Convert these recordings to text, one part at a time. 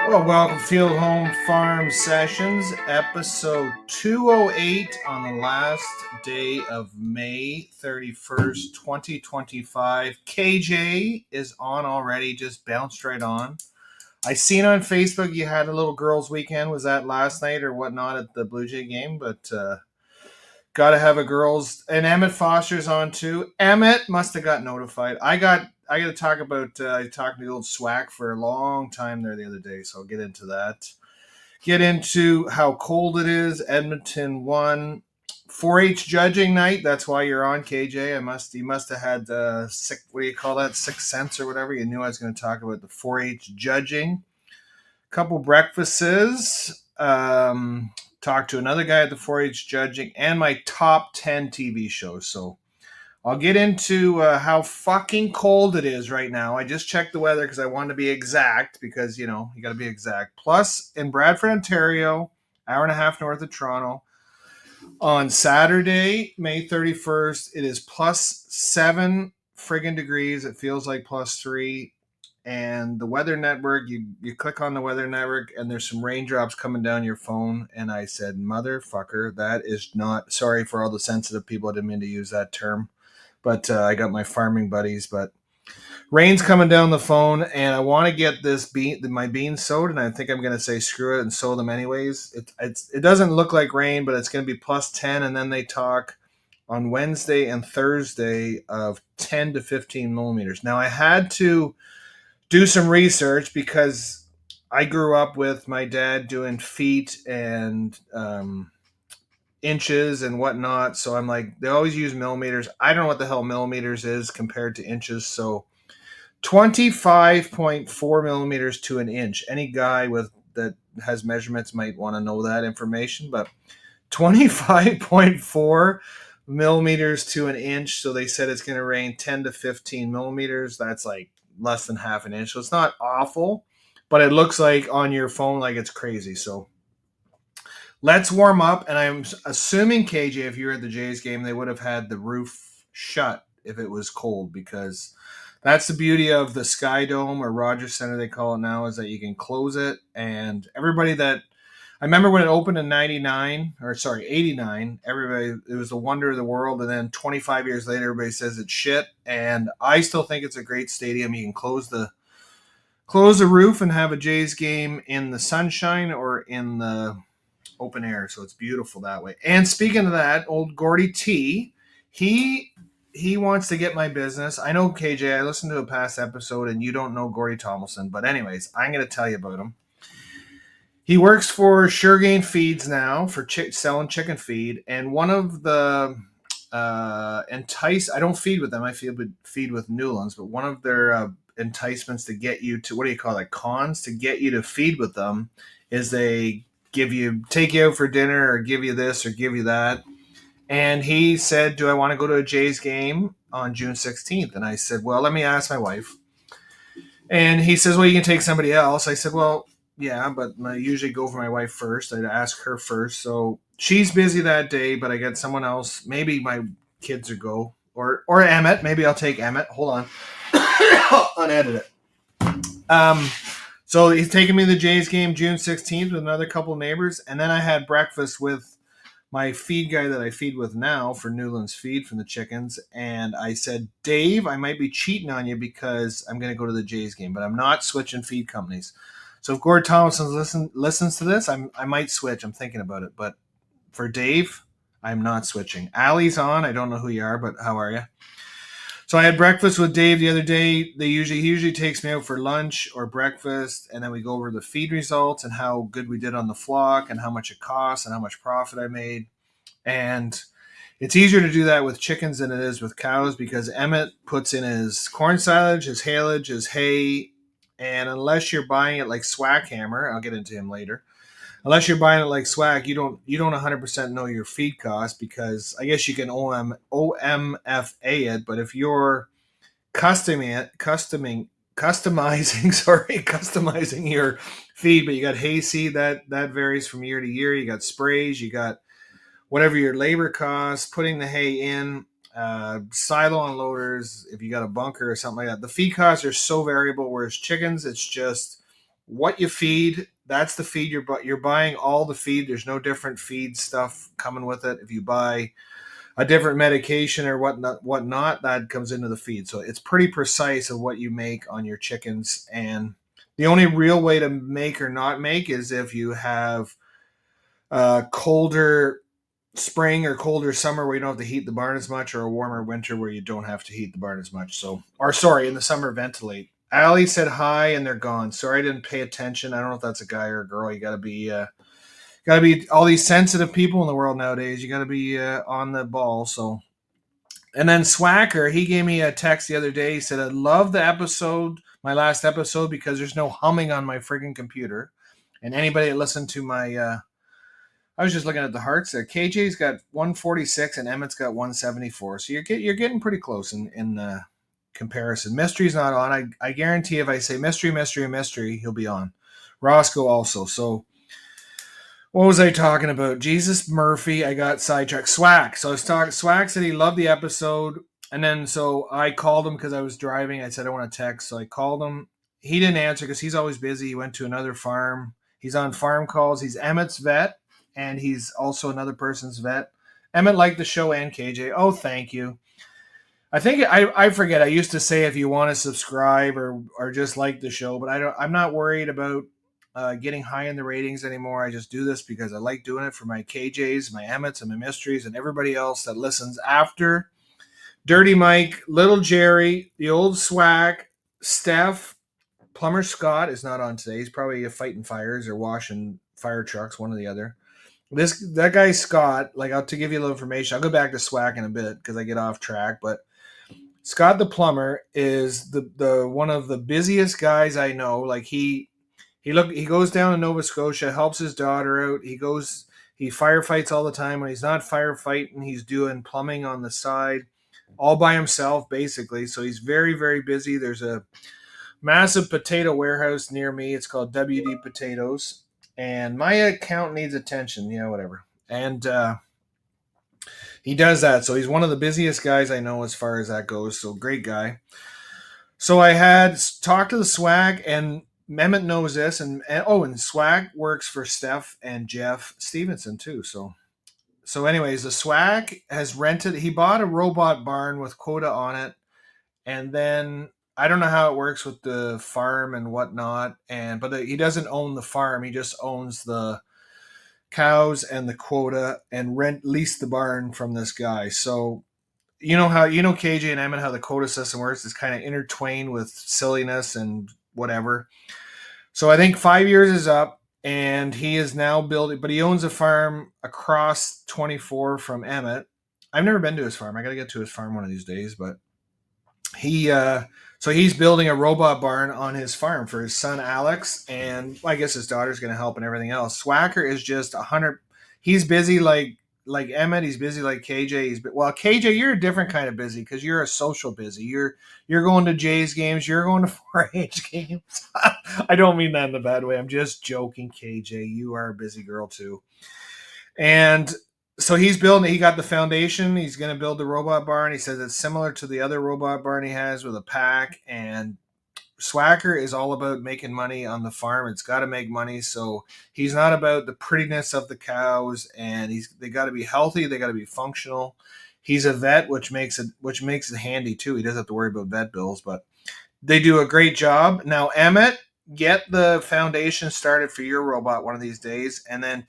Well, welcome Field Home Farm Sessions, episode 208 on the last day of May 31st, 2025. KJ is on already, just bounced right on. I seen on Facebook you had a little girls' weekend. Was that last night or whatnot at the Blue Jay game? But got to have a girls. And Emmett Foster's on too. Emmett must have got notified. I got to talk about. I talked to the old SWAC for a long time there the other day, so I'll get into that. Get into how cold it is. Edmonton won. 4-H judging night. That's why you're on, KJ. You must have had what do you call that? Sixth sense or whatever. You knew I was going to talk about the 4-H judging. Couple breakfasts. Talked to another guy at the 4-H judging, and my top 10 TV shows. So I'll get into how fucking cold it is right now. I just checked the weather because I wanted to be exact because, you got to be exact. Plus, in Bradford, Ontario, hour and a half north of Toronto, on Saturday, May 31st, it is plus 7 friggin' degrees. It feels like plus 3. And the Weather Network, you click on the Weather Network, and there's some raindrops coming down your phone. And I said, motherfucker, that is not, sorry for all the sensitive people. I didn't mean to use that term. But I got my farming buddies. But rain's coming down the phone, and I want to get my beans sowed, and I think I'm going to say screw it and sow them anyways. It doesn't look like rain, but it's going to be plus 10, and then they talk on Wednesday and Thursday of 10 to 15 millimeters. Now, I had to do some research because I grew up with my dad doing feet and inches and whatnot. So I'm like, they always use millimeters. I don't know what the hell millimeters is compared to inches. So 25.4 millimeters to an inch. Any guy that has measurements might want to know that information, but 25.4 millimeters to an inch. So they said it's going to rain 10 to 15 millimeters. That's like less than half an inch. So it's not awful, but it looks like on your phone like it's crazy. So let's warm up. And I'm assuming, KJ, if you were at the Jays game, they would have had the roof shut if it was cold, because that's the beauty of the Sky Dome, or Rogers Center they call it now, is that you can close it. And everybody that I remember when it opened in 89, everybody, it was the wonder of the world. And then 25 years later, everybody says it's shit. And I still think it's a great stadium. You can close the roof and have a Jays game in the sunshine or in the open air. So it's beautiful that way. And speaking of that, old Gordy T, he wants to get my business. I know, KJ, I listened to a past episode and you don't know Gordy Tomlinson. But anyways, I'm going to tell you about him. He works for SureGain Feeds now for selling chicken feed, and one of the I don't feed with them. I feed with Newlands, but one of their enticements to get you to, what do you call it, cons to get you to feed with them, is they take you out for dinner or give you this or give you that. And he said, "Do I want to go to a Jays game on June 16th?" And I said, "Well, let me ask my wife." And he says, "Well, you can take somebody else." I said, "Well, yeah, but I usually go for my wife first. I'd ask her first." So she's busy that day, but I get someone else. Maybe my kids would go, or Emmett. Maybe I'll take Emmett. Hold on, unedit it. So he's taking me to the Jays game June 16th with another couple of neighbors, and then I had breakfast with my feed guy that I feed with now for Newlands Feed from the chickens. And I said, "Dave, I might be cheating on you because I'm going to go to the Jays game, but I'm not switching feed companies. So if Gord Thompson listens to this, I might switch. I'm thinking about it. But for Dave, I'm not switching." Allie's on. I don't know who you are, but how are you? So I had breakfast with Dave the other day. He usually takes me out for lunch or breakfast, and then we go over the feed results and how good we did on the flock and how much it costs and how much profit I made. And it's easier to do that with chickens than it is with cows, because Emmett puts in his corn silage, his haylage, his hay, and unless you're buying it like Swack Hammer, I'll get into him later. Unless you're buying it like Swack, you don't 100% know your feed cost, because I guess you can OMFA it, but if you're customizing your feed, but you got hayseed, that varies from year to year. You got sprays, you got whatever your labor costs, putting the hay in, silo unloaders, if you got a bunker or something like that. The feed costs are so variable, whereas chickens, it's just what you feed. That's the feed you're buying all the feed. There's no different feed stuff coming with it. If you buy a different medication or whatnot, that comes into the feed. So it's pretty precise of what you make on your chickens. And the only real way to make or not make is if you have colder spring or colder summer where you don't have to heat the barn as much, or a warmer winter where you don't have to heat the barn as much. So, or sorry, in the summer ventilate. Allie said hi and they're gone. Sorry, I didn't pay attention. I don't know if that's a guy or a girl. You gotta be all these sensitive people in the world nowadays. You gotta be on the ball. So, and then Swacker, he gave me a text the other day. He said, "I love the episode, my last episode, because there's no humming on my friggin' computer." And anybody that listened to my I was just looking at the hearts there. KJ's got 146 and Emmett's got 174. So you're getting pretty close in the comparison. Mystery's not on. I guarantee if I say mystery, he'll be on. Roscoe also. So what was I talking about? Jesus Murphy. I got sidetracked. Swack. So I was talking. Swack said he loved the episode, and then so I called him because I was driving. I said I want to text, so I called him. He didn't answer because he's always busy. He went to another farm. He's on farm calls. He's Emmett's vet, and he's also another person's vet. Emmett liked the show and KJ. Oh, thank you. I think I forget. I used to say if you want to subscribe or just like the show, but I'm not worried about getting high in the ratings anymore. I just do this because I like doing it for my KJs, my Emmets, and my Mysteries, and everybody else that listens after Dirty Mike, Little Jerry, the old Swack, Steph, Plumber Scott is not on today. He's probably fighting fires or washing fire trucks, one or the other. That guy Scott, to give you a little information, I'll go back to Swack in a bit because I get off track, but Scott the plumber is the one of the busiest guys I know. Like he goes down to Nova Scotia, helps his daughter out. He firefights all the time. When he's not firefighting, he's doing plumbing on the side, all by himself basically. So he's very, very busy. There's a massive potato warehouse near me. It's called WD Potatoes, and my account needs attention. Yeah, whatever. And he does that. So he's one of the busiest guys I know as far as that goes. So great guy. So I had talked to the Swag, and Mehmet knows this, and Swag works for Steph and Jeff Stevenson too. So anyways, the Swag has rented. He bought a robot barn with quota on it, and then I don't know how it works with the farm and whatnot. But he doesn't own the farm. He just owns the cows and the quota and lease the barn from this guy. So you know KJ and Emmett, how the quota system works is kind of intertwined with silliness and whatever. So I think 5 years is up, and he is now building, but he owns a farm across 24 from Emmett. I've never been to his farm. I got to get to his farm one of these days, but so he's building a robot barn on his farm for his son Alex, and I guess his daughter's going to help and everything else. Swacker is just 100. He's busy like Emmett. He's busy like KJ. KJ, you're a different kind of busy because you're a social busy. You're going to Jays games. You're going to 4-H games. I don't mean that in a bad way. I'm just joking, KJ. You are a busy girl too. And so he got the foundation. He's going to build the robot barn. He says it's similar to the other robot barn he has with a pack. And Swacker is all about making money on the farm. It's got to make money. So he's not about the prettiness of the cows, and they got to be healthy. They got to be functional. He's a vet, which makes it handy too. He doesn't have to worry about vet bills, but they do a great job. Now, Emmett, get the foundation started for your robot one of these days. And then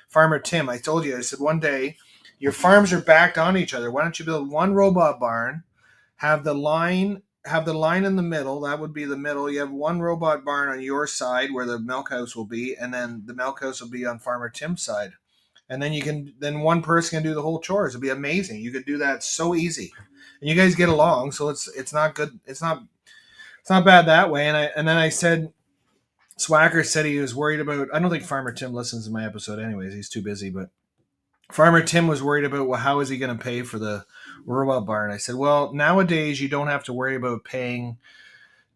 Farmer Tim, I told you, I said one day, your farms are backed on each other. Why don't you build one robot barn, have the line in the middle? That would be the middle. You have one robot barn on your side where the milk house will be, and then the milk house will be on Farmer Tim's side. And then one person can do the whole chores. It'd be amazing. You could do that so easy. And you guys get along, so it's not good. It's not bad that way. And then I said, Swacker said he was worried about, I don't think Farmer Tim listens to my episode anyways. He's too busy, but Farmer Tim was worried about, well, how is he going to pay for the robot barn? I said, well, nowadays you don't have to worry about paying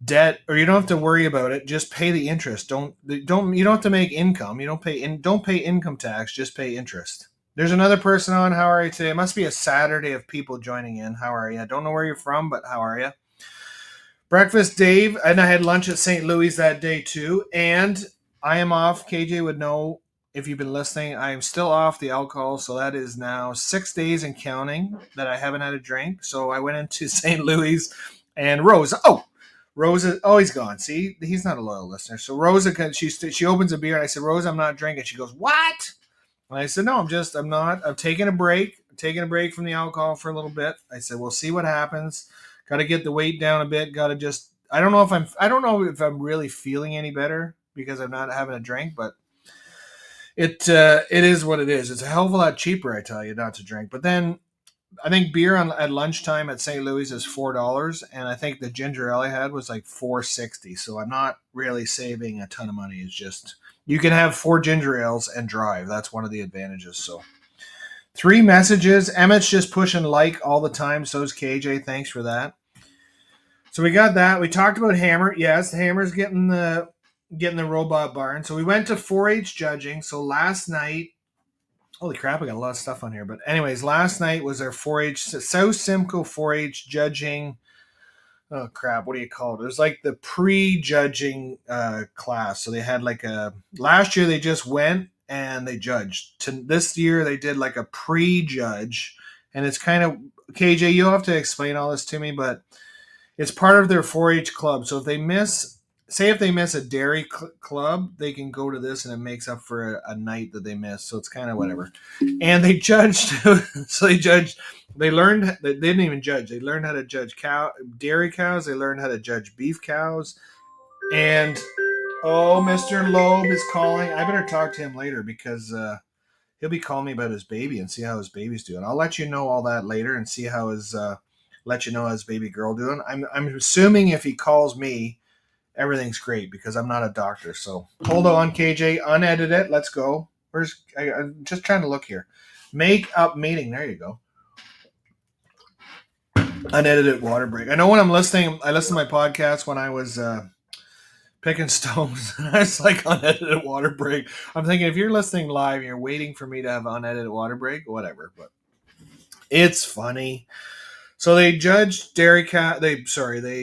debt, or you don't have to worry about it. Just pay the interest. You don't have to make income. You don't pay income tax. Just pay interest. There's another person on. How are you today? It must be a Saturday of people joining in. How are you? I don't know where you're from, but how are you? Breakfast, Dave, and I had lunch at St. Louis that day too. And I am off. KJ would know if you've been listening. I am still off the alcohol, so that is now 6 days and counting that I haven't had a drink. So I went into St. Louis, and Rosa, oh, he's gone. See, he's not a loyal listener. So Rosa, she opens a beer, and I said, Rosa, I'm not drinking. She goes, what? And I said, no, I'm not. I'm taking a break. I'm taking a break from the alcohol for a little bit. I said, we'll see what happens. Got to get the weight down a bit. Got to just, I don't know if I'm really feeling any better because I'm not having a drink, but it is what it is. It's a hell of a lot cheaper, I tell you, not to drink. But then I think beer at lunchtime at St. Louis is $4, and I think the ginger ale I had was like $4.60. So I'm not really saving a ton of money. It's just you can have 4 ginger ales and drive. That's one of the advantages. So 3 messages. Emmett's just pushing like all the time. So is KJ. Thanks for that. So we got that. We talked about Hammer. Yes, Hammer's getting the robot barn. So we went to 4-H judging. So last night, holy crap, I got a lot of stuff on here. But anyways, last night was our 4-H South Simcoe 4-H judging. Oh crap, what do you call it? It was like the pre-judging class. So they had like last year they just went and they judged. This year they did like a pre-judge, and it's kind of KJ. You'll have to explain all this to me, but it's part of their 4-H club. So if they miss a dairy club, they can go to this, and it makes up for a night that they missed. So it's kind of whatever. And they judged. So they judged. They learned. They didn't even judge. They learned how to judge dairy cows. They learned how to judge beef cows. And Mr. Loeb is calling. I better talk to him later because he'll be calling me about his baby and see how his baby's doing. I'll let you know all that later and see how his baby girl doing. I'm assuming if he calls me, everything's great because I'm not a doctor. So hold on, KJ, unedit it. Let's go. I'm just trying to look here. Make up meeting. There you go. Unedited water break. I know when I listen to my podcast when I was picking stones, and I was like unedited water break. I'm thinking if you're listening live and you're waiting for me to have unedited water break, whatever. But it's funny. So they judged dairy cow. They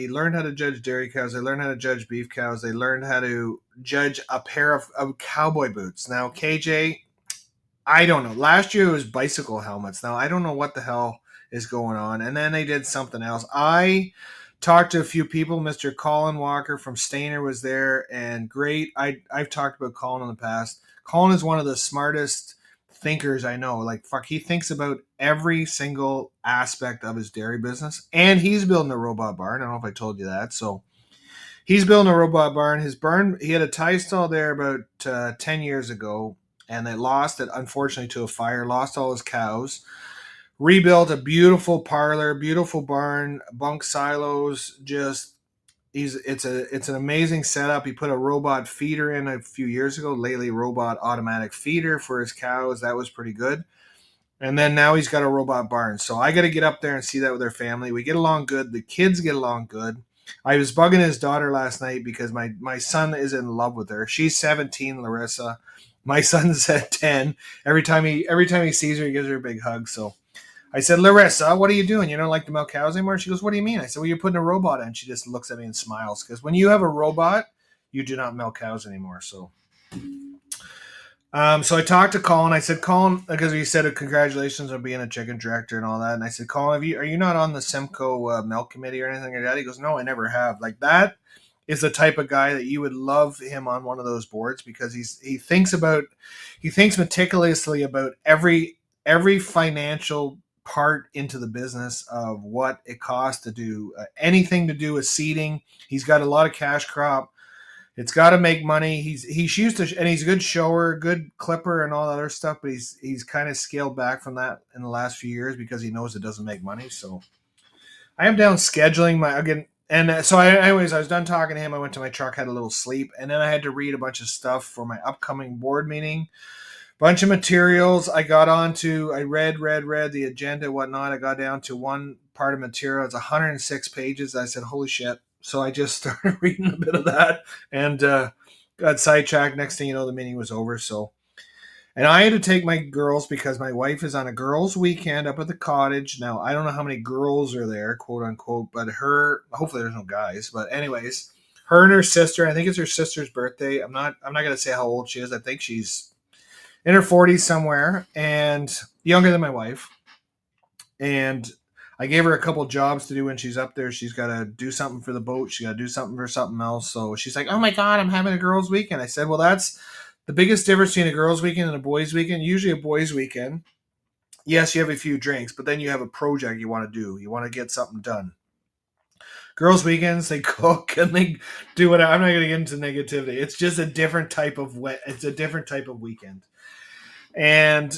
learned how to judge dairy cows. They learned how to judge beef cows. They learned how to judge a pair of cowboy boots. Now, KJ, I don't know. Last year it was bicycle helmets. Now, I don't know what the hell is going on. And then they did something else. I talked to a few people. Mr. Colin Walker from Stainer was there, and great. I've talked about Colin in the past. Colin is one of the smartest thinkers I know. Like, fuck, he thinks about every single aspect of his dairy business, and he's building a robot barn. I don't know if I told you that. So he's building a robot barn. His barn, he had a tie stall there about 10 years ago, and they lost it, unfortunately, to a fire, lost all his cows, rebuilt a beautiful parlor, beautiful barn, bunk silos, just it's an amazing setup. He put a robot feeder in a few years ago, Lely robot automatic feeder for his cows. That was pretty good. And then now he's got a robot barn. So I got to get up there and see that with their family. We get along good. The kids get along good. I was bugging his daughter last night because my son is in love with her. She's 17, Larissa. My son's at 10. Every time he sees her, he gives her a big hug. So I said, Larissa, what are you doing? You don't like to milk cows anymore? She goes, what do you mean? I said, well, you're putting a robot in. She just looks at me and smiles. Because when you have a robot, you do not milk cows anymore. So I talked to Colin. I said, Colin, because he said congratulations on being a chicken director and all that. And I said, Colin, are you not on the Simcoe milk committee or anything like that? He goes, no, I never have. Like, that is the type of guy that you would love him on one of those boards because he thinks meticulously about every financial part into the business of what it costs to do anything to do with seeding. He's got a lot of cash crop. It's got to make money. He's used to, and he's a good shower, good clipper, and all that other stuff. But he's kind of scaled back from that in the last few years because he knows it doesn't make money. So I am down scheduling I was done talking to him. I went to my truck, had a little sleep, and then I had to read a bunch of stuff for my upcoming board meeting. Bunch of materials. I read the agenda and whatnot. I got down to one part of material. It's 106 pages. I said, holy shit. So I just started reading a bit of that and got sidetracked. Next thing you know, the meeting was over. So, And I had to take my girls because my wife is on a girls' weekend up at the cottage. Now, I don't know how many girls are there, quote unquote, but hopefully there's no guys. But anyways, her and her sister, I think it's her sister's birthday. I'm not gonna say how old she is. I think she's in her 40s somewhere and younger than my wife. And I gave her a couple jobs to do when she's up there. She's got to do something for the boat. She got to do something for something else. So she's like, "Oh my god, I'm having a girls' weekend." I said, "Well, that's the biggest difference between a girls' weekend and a boys' weekend. Usually, a boys' weekend, yes, you have a few drinks, but then you have a project you want to do. You want to get something done. Girls' weekends, they cook and they do what. I'm not going to get into negativity. It's just a different type of It's a different type of weekend. And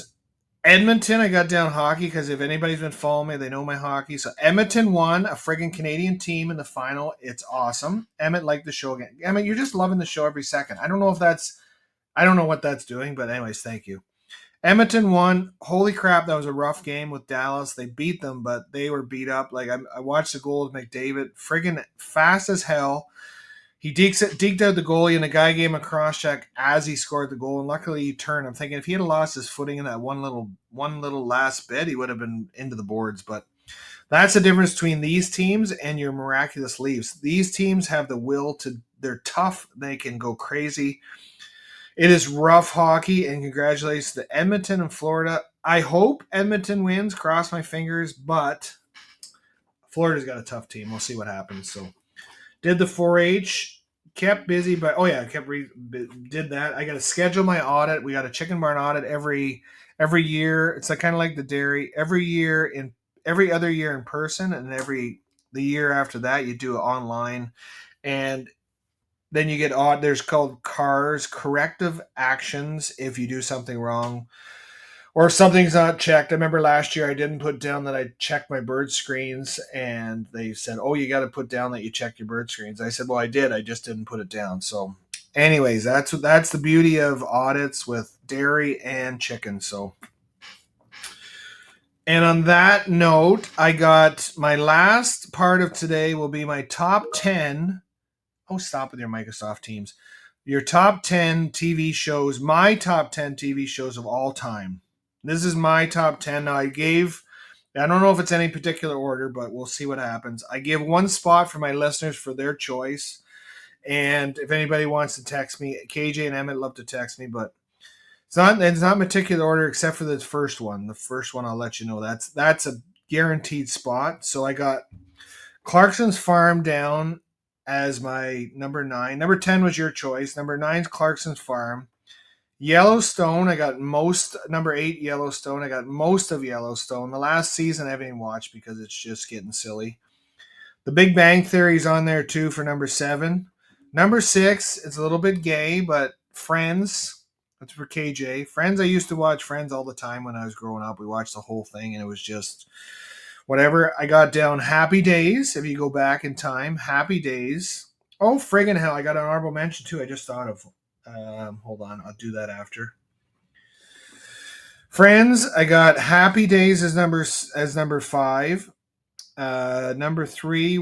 Edmonton, I got down hockey because if anybody's been following me, they know my hockey. So Edmonton won, a friggin' Canadian team in the final. It's awesome. Emmett liked the show again. Emmett, you're just loving the show every second. I don't know what that's doing, but anyways, thank you. Edmonton won. Holy crap, that was a rough game with Dallas. They beat them, but they were beat up. Like I watched the goal with McDavid, friggin' fast as hell. He deked out the goalie, and the guy gave him a cross check as he scored the goal. And luckily, he turned. I'm thinking if he had lost his footing in that one little last bit, he would have been into the boards. But that's the difference between these teams and your miraculous Leafs. These teams have the will to. They're tough. They can go crazy. It is rough hockey, and congratulations to Edmonton and Florida. I hope Edmonton wins. Cross my fingers, but Florida's got a tough team. We'll see what happens. So. Did the 4-H, kept busy, but did that. I got to schedule my audit. We got a chicken barn audit every year. It's kind of like the dairy. Every other year in person, and the year after that you do it online, and then you get there's called CARS, corrective actions, if you do something wrong or if something's not checked. I remember last year I didn't put down that I checked my bird screens, and they said, "Oh, you got to put down that you checked your bird screens." I said, "Well, I did. I just didn't put it down." So, anyways, that's the beauty of audits with dairy and chicken. So, and on that note, I got my last part of today will be my top 10. Oh, stop with your Microsoft Teams. Your top 10 TV shows, my top 10 TV shows of all time. This is my top 10. Now, I don't know if it's any particular order, but we'll see what happens. I give one spot for my listeners for their choice. And if anybody wants to text me, KJ and Emmett love to text me, but it's not particular order except for the first one. The first one I'll let you know. That's a guaranteed spot. So I got Clarkson's Farm down as my number 9. Number 10 was your choice. Number 9 is Clarkson's Farm. Yellowstone, I got number 8, Yellowstone. I got most of Yellowstone. The last season I haven't even watched because it's just getting silly. The Big Bang Theory is on there too for number 7. Number 6, it's a little bit gay, but Friends. That's for KJ. Friends, I used to watch Friends all the time when I was growing up. We watched the whole thing, and it was just whatever. I got down Happy Days, if you go back in time. Happy Days. Oh, friggin' hell, I got an honorable mention too. I just thought of. Hold on, I'll do that after. Friends, I got Happy Days as number 5. Number 4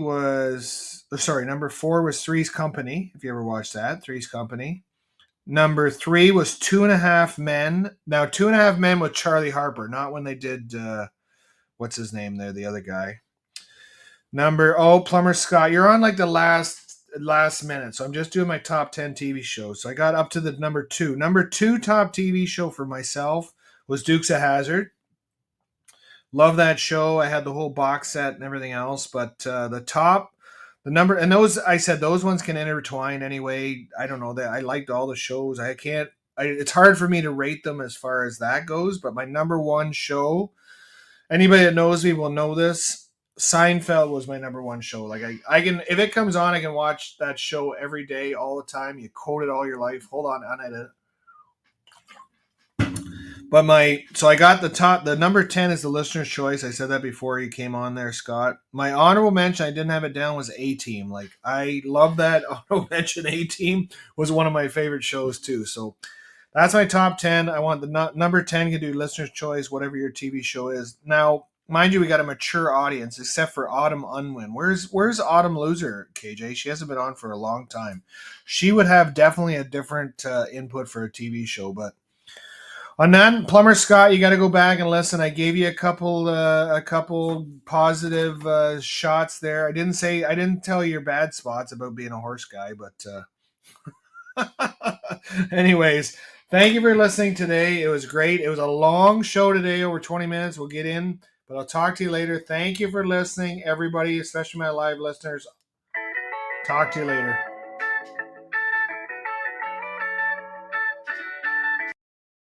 was Three's Company. If you ever watched that, Three's Company. Number 3 was 2.5 Men. Now, 2.5 Men with Charlie Harper, not when they did. What's his name there? The other guy. Plumber Scott. You're on like the last minute, so I'm just doing my top 10 TV shows. So I got up to the number 2. Number 2 top TV show for myself was Dukes of Hazzard. Love that show. I had the whole box set and everything else, but those ones can intertwine anyway. I don't know that I liked all the shows. It's hard for me to rate them as far as that goes, but my number 1 show, anybody that knows me will know this, Seinfeld was my number 1 show. Like I can, if it comes on, I can watch that show every day, all the time. You quote it all your life. Hold on, unedit. But I got the number 10 is the listener's choice. I said that before you came on there, Scott. My honorable mention, I didn't have it down, was A-Team. Like, I love that honorable mention. A-Team was one of my favorite shows too. So that's my top 10. I want the number 10 can do listener's choice, whatever your TV show is. Now, mind you, we got a mature audience, except for Autumn Unwin. Where's Autumn Loser, KJ? She hasn't been on for a long time. She would have definitely a different input for a TV show, but On that, Plumber Scott, you got to go back and listen. I gave you a couple positive shots there. I didn't tell you your bad spots about being a horse guy, but anyways, thank you for listening today. It was great. It was a long show today, over 20 minutes. We'll get in, but I'll talk to you later. Thank you for listening, everybody, especially my live listeners. Talk to you later.